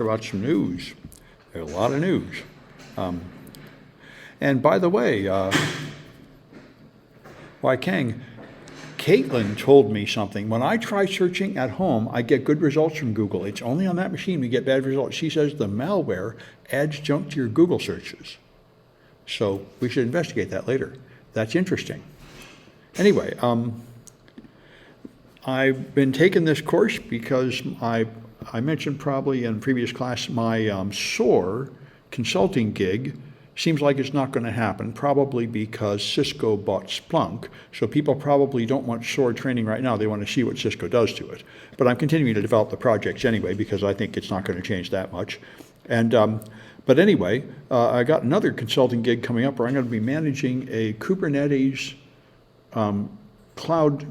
About some news. There's a lot of news. And by the way, Wai Kang, Caitlin told me something. When I try searching at home, I get good results from Google. It's only on that machine we get bad results. She says the malware adds junk to your Google searches. So we should investigate that later. That's interesting. Anyway, I've been taking this course because I mentioned probably in previous class my SOAR consulting gig seems like it's not going to happen, probably because Cisco bought Splunk. So people probably don't want SOAR training right now. They want to see what Cisco does to it. But I'm continuing to develop the projects anyway because I think it's not going to change that much. And but anyway, I got another consulting gig coming up where I'm going to be managing a Kubernetes cloud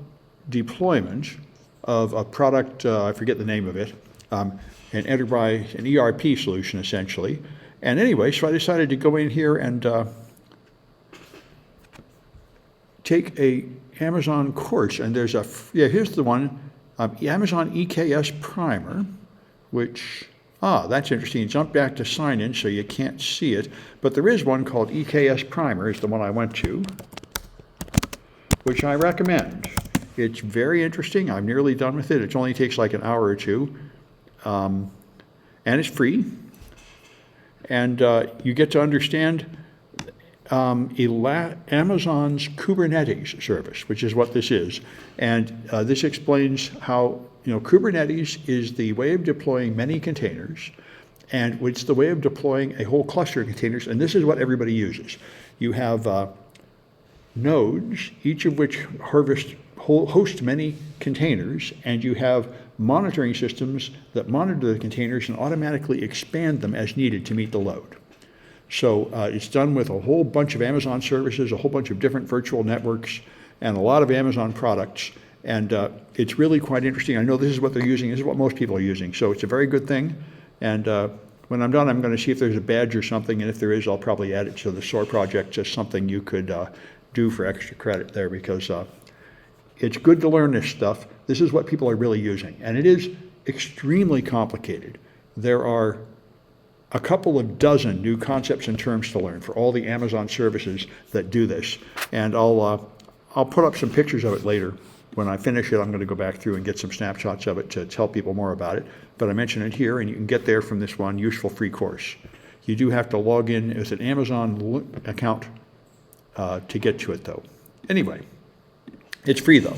deployment of a product, I forget the name of it, an enterprise, an ERP solution essentially. And anyway, so I decided to go in here and take a Amazon course. And there's here's the one, Amazon EKS Primer, which, that's interesting. Jump back to sign in so you can't see it. But there is one called EKS Primer, is the one I went to, which I recommend. It's very interesting. I'm nearly done with it. It only takes like an hour or two. And it's free. And you get to understand Amazon's Kubernetes service, which is what this is. And this explains how, Kubernetes is the way of deploying many containers, and it's the way of deploying a whole cluster of containers, and this is what everybody uses. You have nodes, each of which host many containers, and you have monitoring systems that monitor the containers and automatically expand them as needed to meet the load. So it's done with a whole bunch of Amazon services, a whole bunch of different virtual networks, and a lot of Amazon products. And it's really quite interesting. I know this is what they're using. This is what most people are using. So it's a very good thing. And when I'm done, I'm going to see if there's a badge or something. And if there is, I'll probably add it to the SOAR project as something you could do for extra credit there, because it's good to learn this stuff. This is what people are really using, and it is extremely complicated. There are a couple of dozen new concepts and terms to learn for all the Amazon services that do this, and I'll put up some pictures of it later. When I finish it, I'm going to go back through and get some snapshots of it to tell people more about it, but I mention it here, and you can get there from this one useful free course. You do have to log in as an Amazon account to get to it, though. Anyway, it's free, though.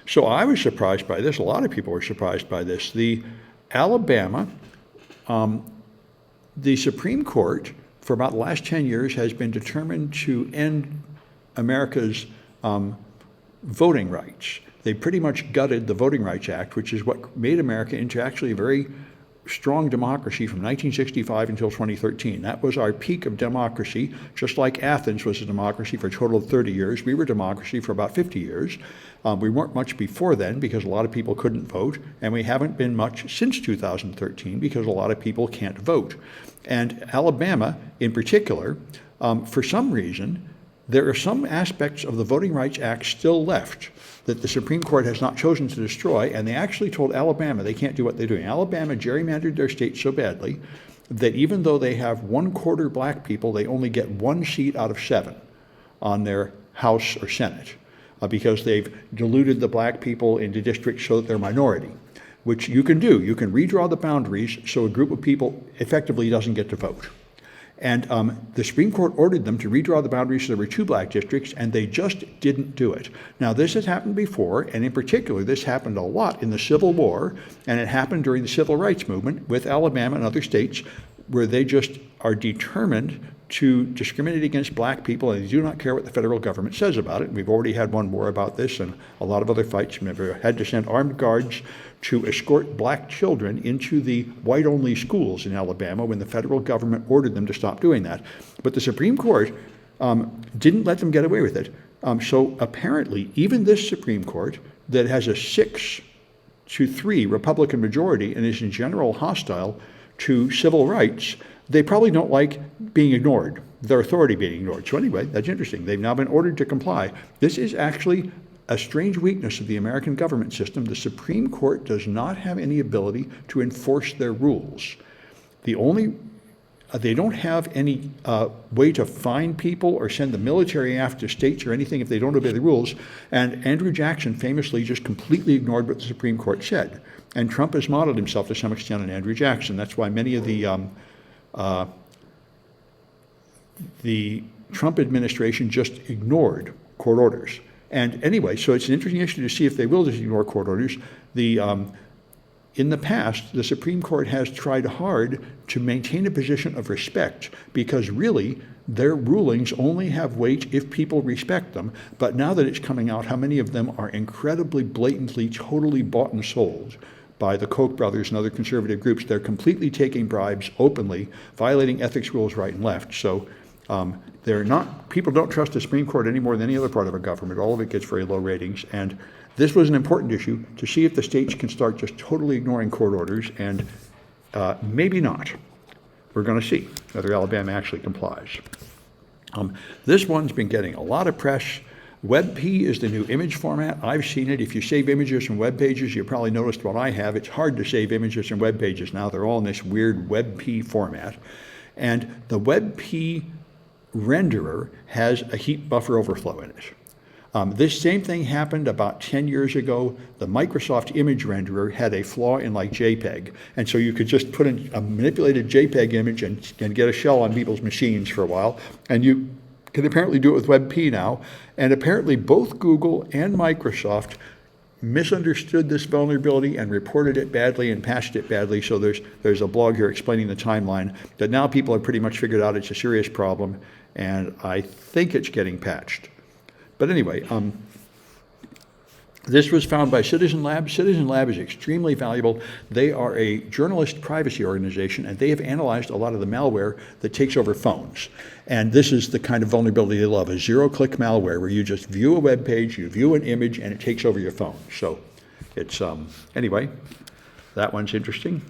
So I was surprised by this. A lot of people were surprised by this. The Alabama, the Supreme Court, for about the last 10 years, has been determined to end America's voting rights. They pretty much gutted the Voting Rights Act, which is what made America into actually a very strong democracy from 1965 until 2013. That was our peak of democracy. Just like Athens was a democracy for a total of 30 years, we were democracy for about 50 years. We weren't much before then because a lot of people couldn't vote, and we haven't been much since 2013 because a lot of people can't vote. And Alabama, in particular, for some reason, there are some aspects of the Voting Rights Act still left that the Supreme Court has not chosen to destroy, and they actually told Alabama they can't do what they're doing. Alabama gerrymandered their state so badly that even though they have 1/4 black people, they only get 1 seat out of 7 on their House or Senate because they've diluted the black people into districts so that they're minority, which you can do. You can redraw the boundaries so a group of people effectively doesn't get to vote. And the Supreme Court ordered them to redraw the boundaries so there were 2 black districts, and they just didn't do it. Now, this has happened before, and in particular, this happened a lot in the Civil War, and it happened during the Civil Rights Movement with Alabama and other states, where they just are determined to discriminate against black people, and they do not care what the federal government says about it. We've already had one war about this and a lot of other fights. We've had to send armed guards to escort black children into the white-only schools in Alabama when the federal government ordered them to stop doing that. But the Supreme Court didn't let them get away with it. So apparently, even this Supreme Court that has a 6-3 Republican majority and is in general hostile to civil rights, they probably don't like being ignored, their authority being ignored. So anyway, that's interesting. They've now been ordered to comply. This is actually a strange weakness of the American government system. The Supreme Court does not have any ability to enforce their rules. the only they don't have any way to fine people or send the military after states or anything if they don't obey the rules. And Andrew Jackson famously just completely ignored what the Supreme Court said. And Trump has modeled himself to some extent on Andrew Jackson. That's why many of the Trump administration just ignored court orders. And anyway, so it's an interesting issue to see if they will just ignore court orders. In the past, the Supreme Court has tried hard to maintain a position of respect because really their rulings only have weight if people respect them. But now that it's coming out how many of them are incredibly blatantly, totally bought and sold by the Koch brothers and other conservative groups, they're completely taking bribes openly, violating ethics rules right and left. So people don't trust the Supreme Court any more than any other part of a government. All of it gets very low ratings. And this was an important issue to see if the states can start just totally ignoring court orders, and maybe not. We're going to see whether Alabama actually complies. This one's been getting a lot of press. WebP is the new image format. I've seen it. If you save images from web pages, you probably noticed what I have. It's hard to save images from web pages now. They're all in this weird WebP format. And the WebP renderer has a heap buffer overflow in it. This same thing happened about 10 years ago. The Microsoft image renderer had a flaw in like JPEG. And so you could just put in a manipulated JPEG image and get a shell on people's machines for a while. And you can apparently do it with WebP now. And apparently both Google and Microsoft misunderstood this vulnerability and reported it badly and patched it badly. So there's a blog here explaining the timeline that now people have pretty much figured out it's a serious problem. And I think it's getting patched. But anyway, this was found by Citizen Lab. Citizen Lab is extremely valuable. They are a journalist privacy organization, and they have analyzed a lot of the malware that takes over phones. And this is the kind of vulnerability they love, a zero-click malware where you just view a web page, you view an image, and it takes over your phone. So it's, anyway, that one's interesting.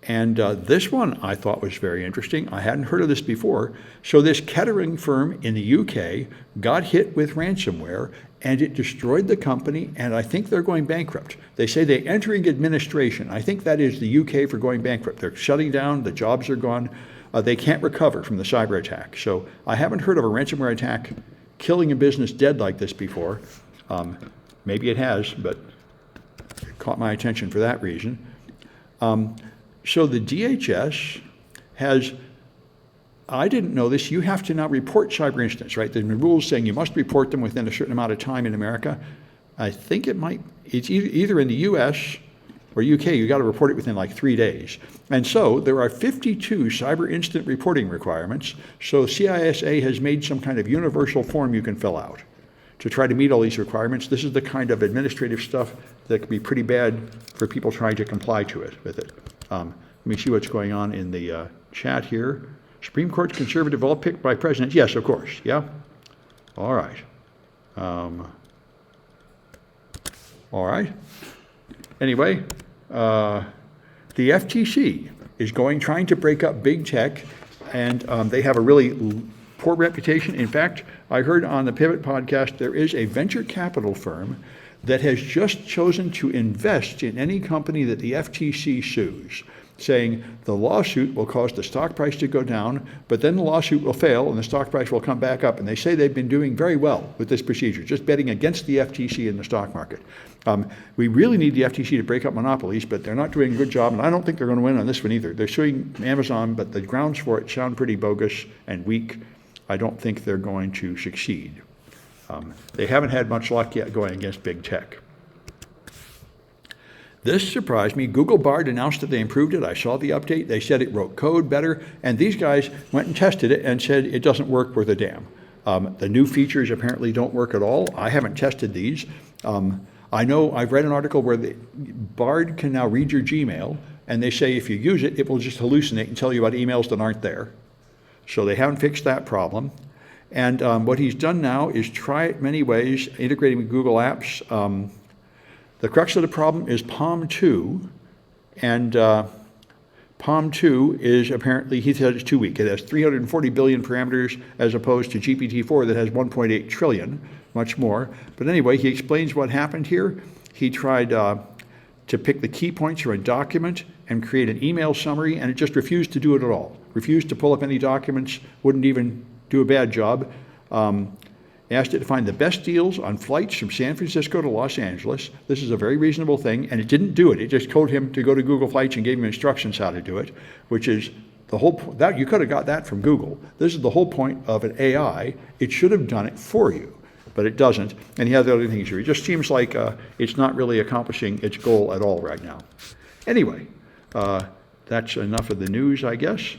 And this one I thought was very interesting. I hadn't heard of this before. So this Kettering firm in the UK got hit with ransomware, and it destroyed the company, and I think they're going bankrupt. They say they're entering administration. I think that is the UK for going bankrupt. They're shutting down, the jobs are gone. They can't recover from the cyber attack. So I haven't heard of a ransomware attack killing a business dead like this before. Maybe it has, but it caught my attention for that reason. So the DHS has, I didn't know this, you have to now report cyber incidents, right? There's been rules saying you must report them within a certain amount of time in America. I think it's either in the US or UK, you got to report it within like 3 days. And so there are 52 cyber incident reporting requirements. So CISA has made some kind of universal form you can fill out to try to meet all these requirements. This is the kind of administrative stuff that can be pretty bad for people trying to comply to it with it. Let me see what's going on in the chat here. Supreme Court's conservative all picked by presidents. Yes, of course. Yeah. All right. All right. Anyway, the FTC is trying to break up big tech, and they have a really poor reputation. In fact, I heard on the Pivot podcast there is a venture capital firm that has just chosen to invest in any company that the FTC sues, saying the lawsuit will cause the stock price to go down, but then the lawsuit will fail and the stock price will come back up. And they say they've been doing very well with this procedure, just betting against the FTC in the stock market. We really need the FTC to break up monopolies, but they're not doing a good job, and I don't think they're going to win on this one either. They're suing Amazon, but the grounds for it sound pretty bogus and weak. I don't think they're going to succeed. They haven't had much luck yet going against big tech. This surprised me. Google Bard announced that they improved it. I saw the update. They said it wrote code better, and these guys went and tested it and said it doesn't work worth a damn. The new features apparently don't work at all. I haven't tested these. I know I've read an article where Bard can now read your Gmail, and they say if you use it, it will just hallucinate and tell you about emails that aren't there. So they haven't fixed that problem. And what he's done now is try it many ways, integrating with Google Apps. The crux of the problem is Palm 2, and Palm 2 is apparently, he said it's too weak. It has 340 billion parameters as opposed to GPT-4 that has 1.8 trillion, much more. But anyway, he explains what happened here. He tried to pick the key points from a document and create an email summary, and it just refused to do it at all. Refused to pull up any documents, wouldn't even do a bad job. Asked it to find the best deals on flights from San Francisco to Los Angeles. This is a very reasonable thing, and it didn't do it. It just told him to go to Google Flights and gave him instructions how to do it, which is the whole point. That you could have got that from Google. This is the whole point of an AI. It should have done it for you, but it doesn't. And he has other things here. It just seems like it's not really accomplishing its goal at all right now. Anyway, that's enough of the news, I guess.